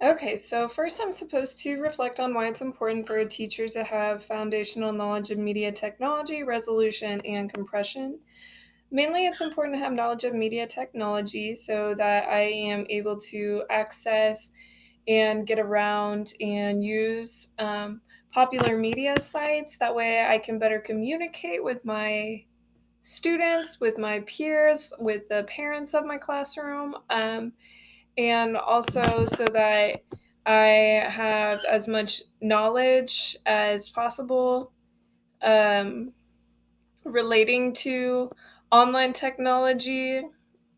Okay, so first I'm supposed to reflect on why it's important for a teacher to have foundational knowledge of media technology, resolution, and compression. Mainly, it's important to have knowledge of media technology so that I am able to access and get around and use popular media sites. That way, I can better communicate with my students, with my peers, with the parents of my classroom. And also so that I have as much knowledge as possible um, relating to online technology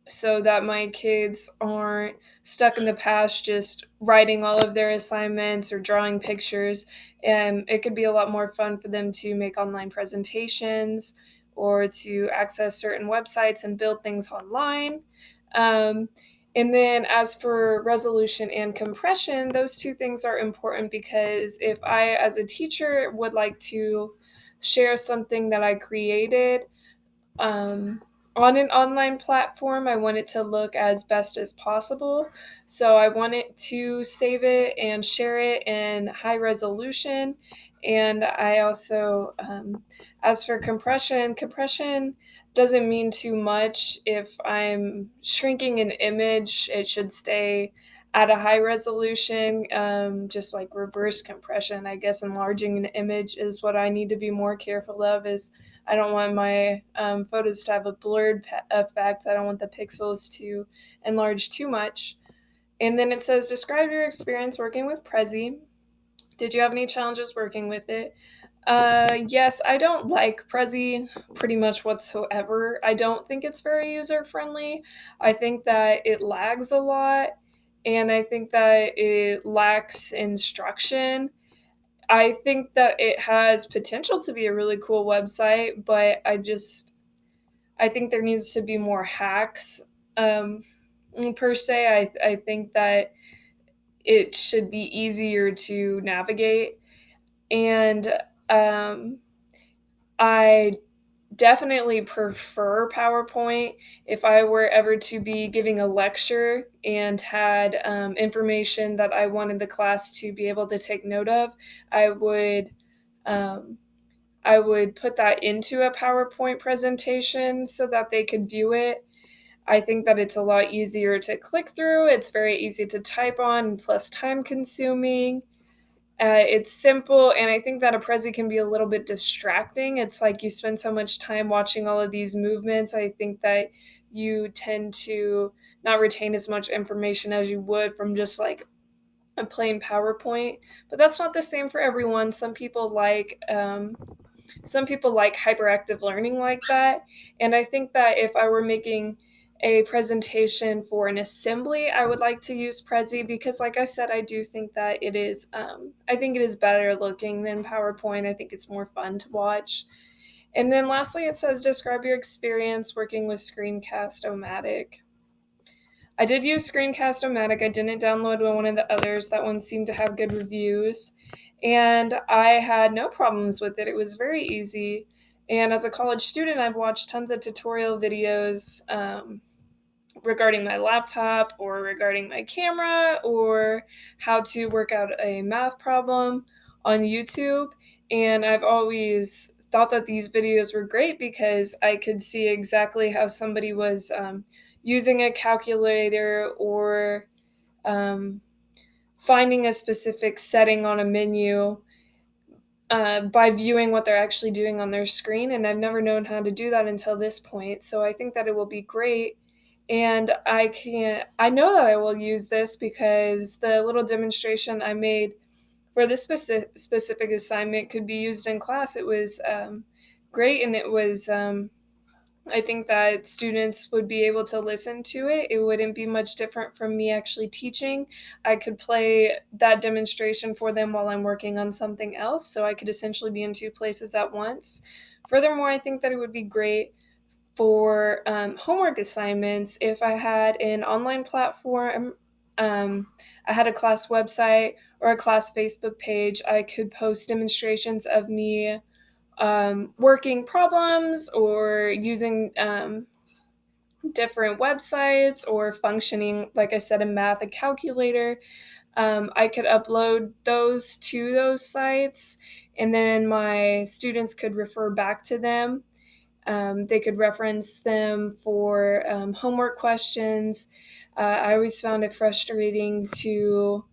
so that my kids aren't stuck in the past just writing all of their assignments or drawing pictures. And it could be a lot more fun for them to make online presentations or to access certain websites and build things online. Um, and then, as for resolution and compression, those two things are important because if I, as a teacher, would like to share something that I created, um, on an online platform, I want it to look as best as possible. So I want it to save it and share it in high resolution. And I also, as for compression, compression doesn't mean too much. If I'm shrinking an image, it should stay at a high resolution, just like reverse compression. I guess enlarging an image is what I need to be more careful of. Is I don't want my photos to have a blurred effect. I don't want the pixels to enlarge too much. And then it says, describe your experience working with Prezi. Did you have any challenges working with it? Yes, I don't like Prezi pretty much whatsoever. I don't think it's very user friendly. I think that it lags a lot, and I think that it lacks instruction. I think that it has potential to be a really cool website, but I think there needs to be more hacks. Um, per se, I think that it should be easier to navigate, and um, I definitely prefer PowerPoint. If I were ever to be giving a lecture and had information that I wanted the class to be able to take note of, I would um, I would put that into a PowerPoint presentation so that they could view it. I think that it's a lot easier to click through. It's very easy to type on. It's less time consuming. It's simple, and I think that a Prezi can be a little bit distracting. It's like you spend so much time watching all of these movements. I think that you tend to not retain as much information as you would from just like a plain PowerPoint. But that's not the same for everyone. Some people like hyperactive learning like that. And I think that if I were making a presentation for an assembly, I would like to use Prezi because, like I said, I do think that I think it is better looking than PowerPoint. I think it's more fun to watch. And then lastly, it says describe your experience working with Screencast-O-Matic. I did use Screencast-O-Matic. I didn't download one of the others. That one seemed to have good reviews. And I had no problems with it. It was very easy. And as a college student, I've watched tons of tutorial videos regarding my laptop or regarding my camera or how to work out a math problem on YouTube. And I've always thought that these videos were great because I could see exactly how somebody was using a calculator or um, finding a specific setting on a menu by viewing what they're actually doing on their screen. And I've never known how to do that until this point. So I think that it will be great. And I know that I will use this because the little demonstration I made for this specific assignment could be used in class. It was great, and it was I think that students would be able to listen to it. It wouldn't be much different from me actually teaching. I could play that demonstration for them while I'm working on something else, so I could essentially be in two places at once. Furthermore, I think that it would be great for homework assignments if I had an online platform. I had a class website or a class Facebook page. I could post demonstrations of me working problems or using different websites or functioning, like I said, in math, a calculator. I could upload those to those sites, and then my students could refer back to them. They could reference them for homework questions. I always found it frustrating to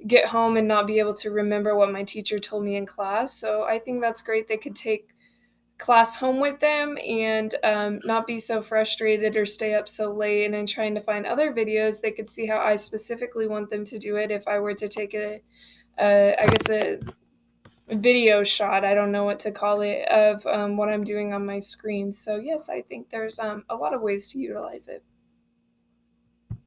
get home and not be able to remember what my teacher told me in class. So I think that's great. They could take class home with them and not be so frustrated or stay up so late. And then trying to find other videos, they could see how I specifically want them to do it if I were to take I guess a video shot, I don't know what to call it, of what I'm doing on my screen. So yes, I think there's a lot of ways to utilize it.